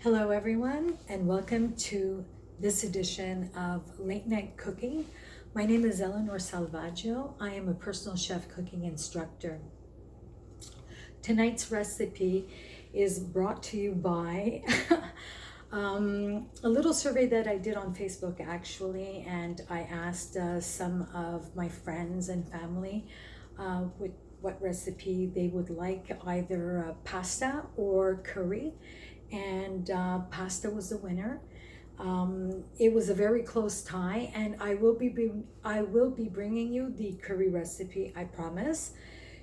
Hello everyone, and welcome to this edition of Late Night Cooking. My name is Eleanor Salvaggio. I am a personal chef cooking instructor. Tonight's recipe is brought to you by a little survey that I did on Facebook actually, and I asked some of my friends and family what recipe they would like, either pasta or curry, and pasta was the winner. It was a very close tie, and I will be bringing you the curry recipe, I promise.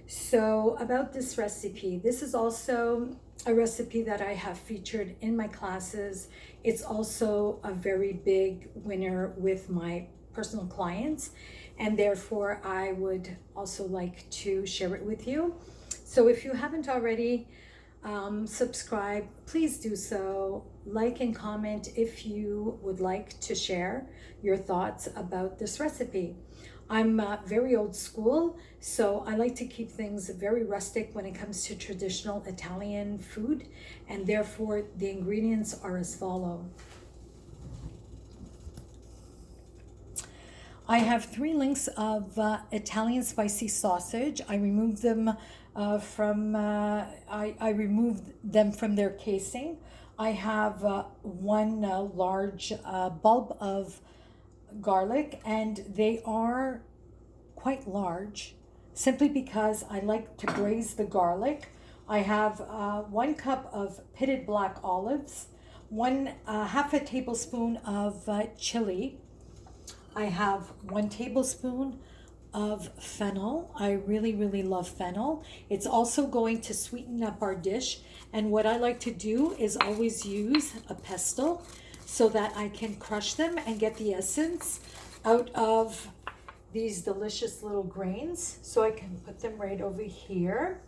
So about this recipe, this is also a recipe that I have featured in my classes. It's also a very big winner with my personal clients, and therefore I would also like to share it with you. So if you haven't already subscribe, please do so. Like and comment if you would like to share your thoughts about this recipe. I'm very old school, so I like to keep things very rustic when it comes to traditional Italian food, and therefore the ingredients are as follow. I have 3 links of Italian spicy sausage. I removed them I removed them from their casing. I have 1 large bulb of garlic, and they are quite large simply because I like to braise the garlic. I have 1 cup of pitted black olives, half a tablespoon of chili. I have 1 tablespoon of fennel. I really love fennel. It's also going to sweeten up our dish, and what I like to do is always use a pestle so that I can crush them and get the essence out of these delicious little grains. So I can put them right over here.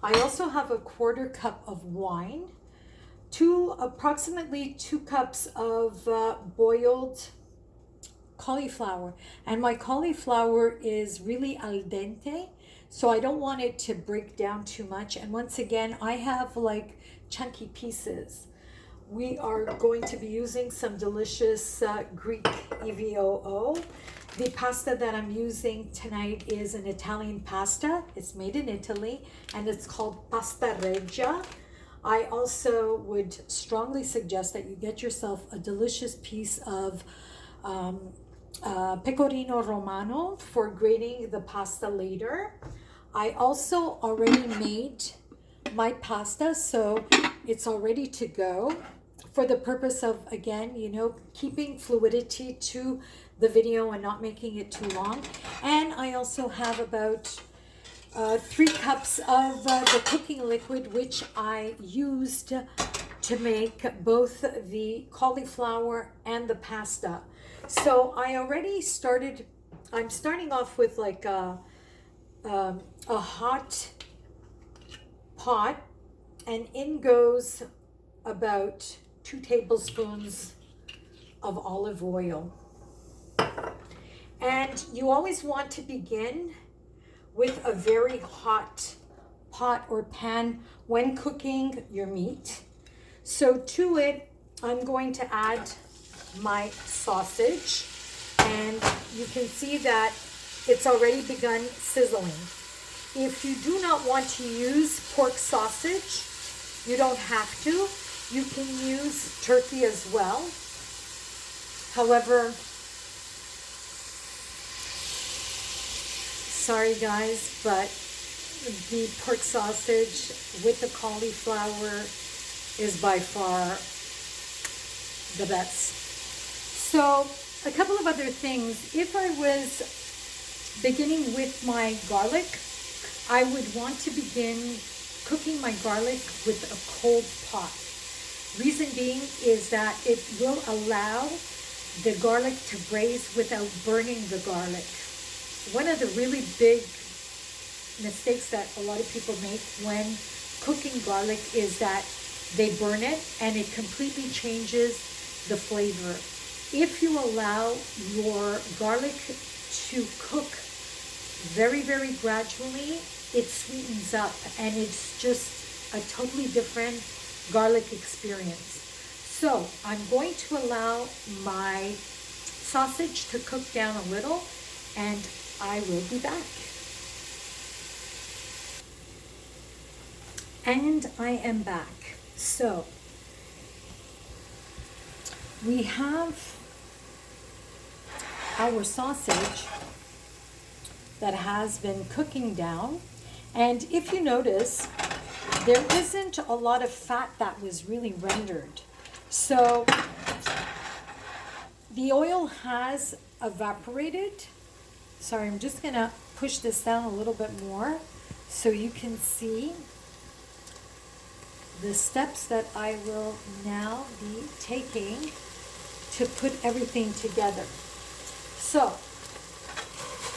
I also have a 1/4 cup of wine, approximately 2 cups of boiled cauliflower, and my cauliflower is really al dente, so I don't want it to break down too much. And once again, I have like chunky pieces. We are going to be using some delicious Greek EVOO. The pasta that I'm using tonight is an Italian pasta. It's made in Italy, and it's called pasta reggia. I also would strongly suggest that you get yourself a delicious piece of pecorino romano for grating the pasta later. I also already made my pasta, so it's all ready to go for the purpose of, again, keeping fluidity to the video and not making it too long. And I also have about 3 cups of the cooking liquid, which I used to make both the cauliflower and the pasta. So I already started. I'm starting off with like a hot pot, and in goes about 2 tablespoons of olive oil. And you always want to begin with a very hot pot or pan when cooking your meat. So to it, I'm going to add my sausage, and you can see that it's already begun sizzling. If you do not want to use pork sausage, you don't have to. You can use turkey as well. However, sorry guys, but the pork sausage with the cauliflower is by far the best. So a couple of other things. If I was beginning with my garlic, I would want to begin cooking my garlic with a cold pot. Reason being is that it will allow the garlic to braise without burning the garlic. One of the really big mistakes that a lot of people make when cooking garlic is that they burn it, and it completely changes the flavor. If you allow your garlic to cook very gradually, it sweetens up, and it's just a totally different garlic experience. So I'm going to allow my sausage to cook down a little, and I will be back. And I am back. So we have our sausage that has been cooking down, and if you notice, there isn't a lot of fat that was really rendered. So the oil has evaporated. Sorry, I'm just gonna push this down a little bit more so you can see the steps that I will now be taking to put everything together. So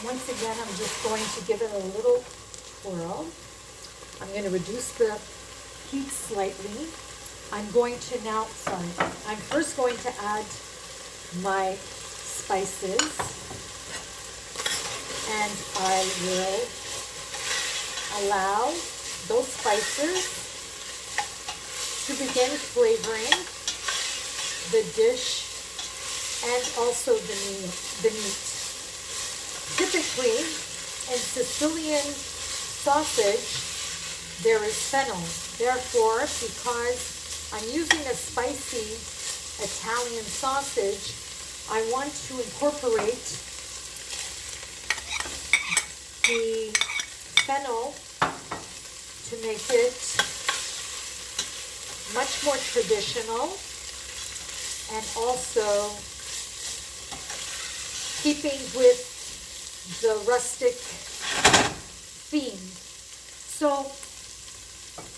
once again, I'm just going to give it a little twirl. I'm going to reduce the heat slightly. I'm going to now, I'm first going to add my spices, and I will allow those spices to begin flavoring the dish and also the meat. Typically, in Sicilian sausage, there is fennel. Therefore, because I'm using a spicy Italian sausage, I want to incorporate the fennel to make it much more traditional, and also keeping with the rustic theme. So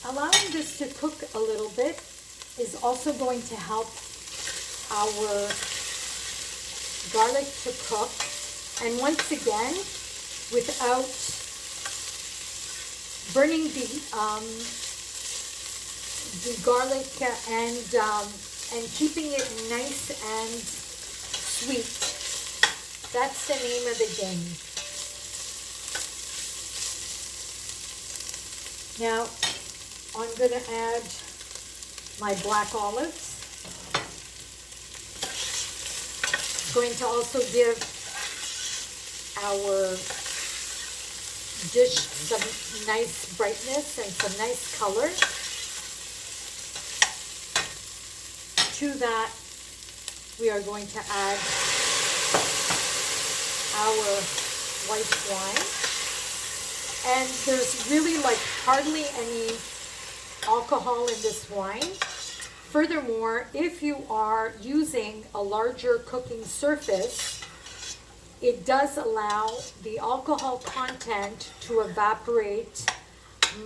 allowing this to cook a little bit is also going to help our garlic to cook. And once again, without burning the garlic and keeping it nice and sweet. That's the name of the game. Now, I'm going to add my black olives. Going to also give our dish some nice brightness and some nice color. To that, we are going to add our white wine. And there's really like hardly any alcohol in this wine. Furthermore, if you are using a larger cooking surface, it does allow the alcohol content to evaporate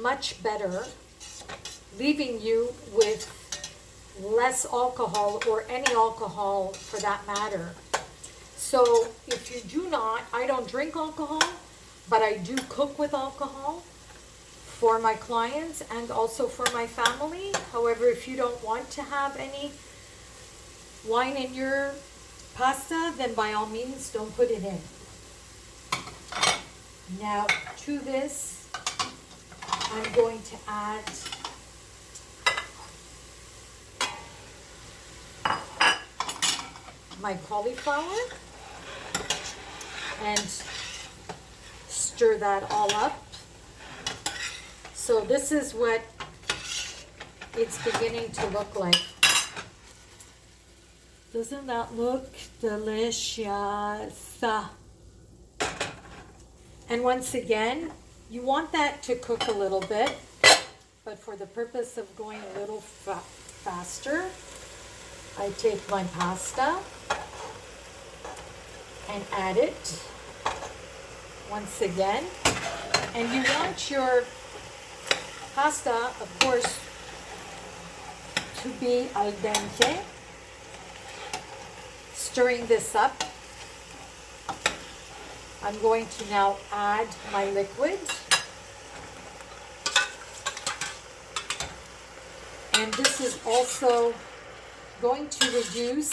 much better, leaving you with less alcohol, or any alcohol for that matter. So if you do not, I don't drink alcohol, but I do cook with alcohol for my clients and also for my family. However, if you don't want to have any wine in your pasta, then by all means, don't put it in. Now, to this, I'm going to add my cauliflower and stir that all up. So this is what it's beginning to look like. Doesn't that look delicious? And once again, you want that to cook a little bit, but for the purpose of going a little faster, I take my pasta and add it once again. And you want your pasta, of course, to be al dente. Stirring this up, I'm going to now add my liquid. And this is also going to reduce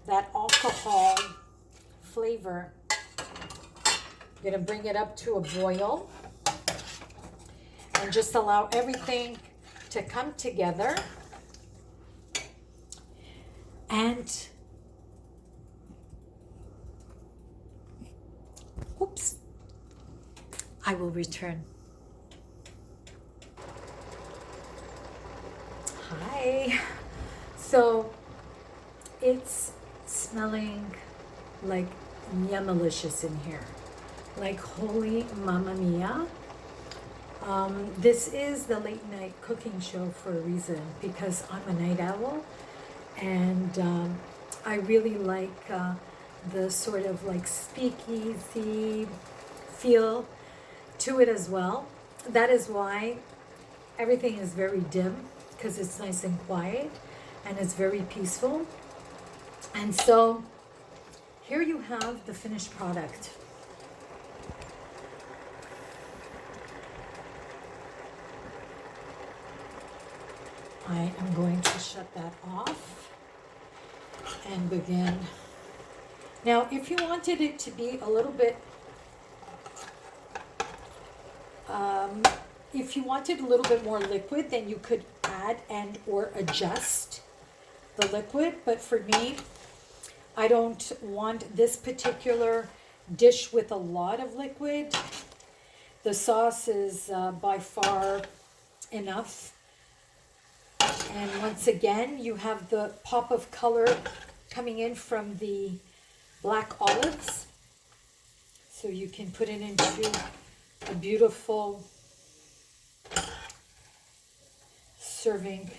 that alcohol flavor. I'm going to bring it up to a boil and just allow everything to come together, and oops, I will return. Hi. So it's smelling like yummalicious in here, like holy mamma mia. This is the late night cooking show for a reason, because I'm a night owl, and I really like the sort of like speakeasy feel to it as well. That is why everything is very dim, because it's nice and quiet and it's very peaceful. And so here you have the finished product. I am going to shut that off and begin. Now, if you wanted it to be a little bit, if you wanted a little bit more liquid, then you could add and or adjust the liquid. But for me, I don't want this particular dish with a lot of liquid. The sauce is by far enough. And once again, you have the pop of color coming in from the black olives. So you can put it into a beautiful serving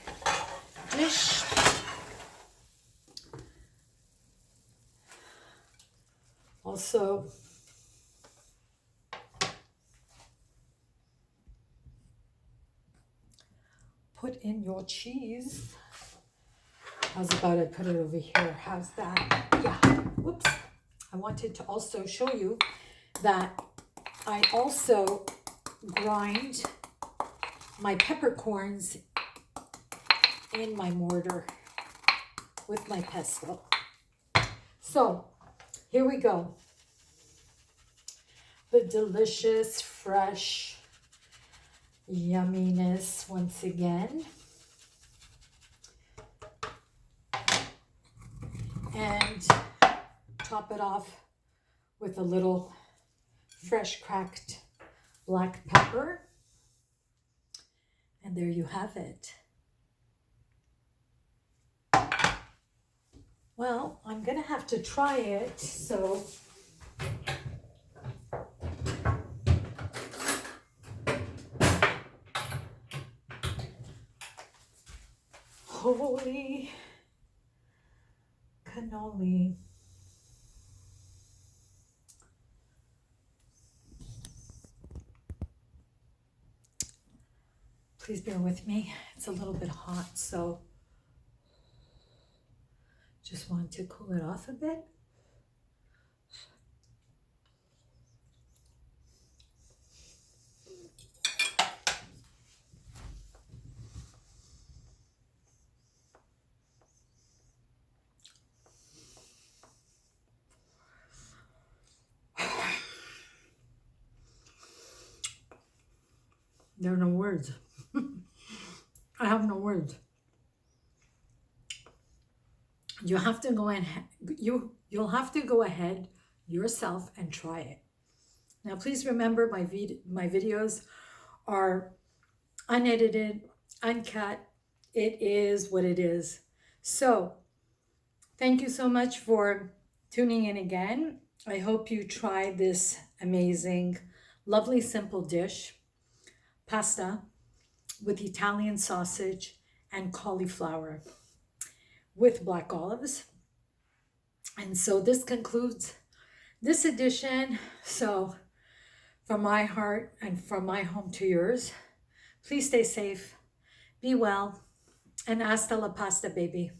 dish. Also, put in your cheese. How's about I put it over here? How's that? Yeah. Whoops. I wanted to also show you that I also grind my peppercorns in my mortar with my pestle. So here we go. The delicious, fresh yumminess once again. And top it off with a little fresh cracked black pepper. And there you have it. Well, I'm gonna have to try it, so holy cannoli. Please bear with me. It's a little bit hot, so just want to cool it off a bit. There are no words. I have no words. You have to go in. You'll have to go ahead yourself and try it. Now, please remember my videos are unedited, uncut. It is what it is. So, thank you so much for tuning in again. I hope you try this amazing, lovely, simple dish, pasta with Italian sausage and cauliflower with black olives. And so this concludes this edition. So from my heart and from my home to yours, please stay safe, be well, and hasta la pasta, baby.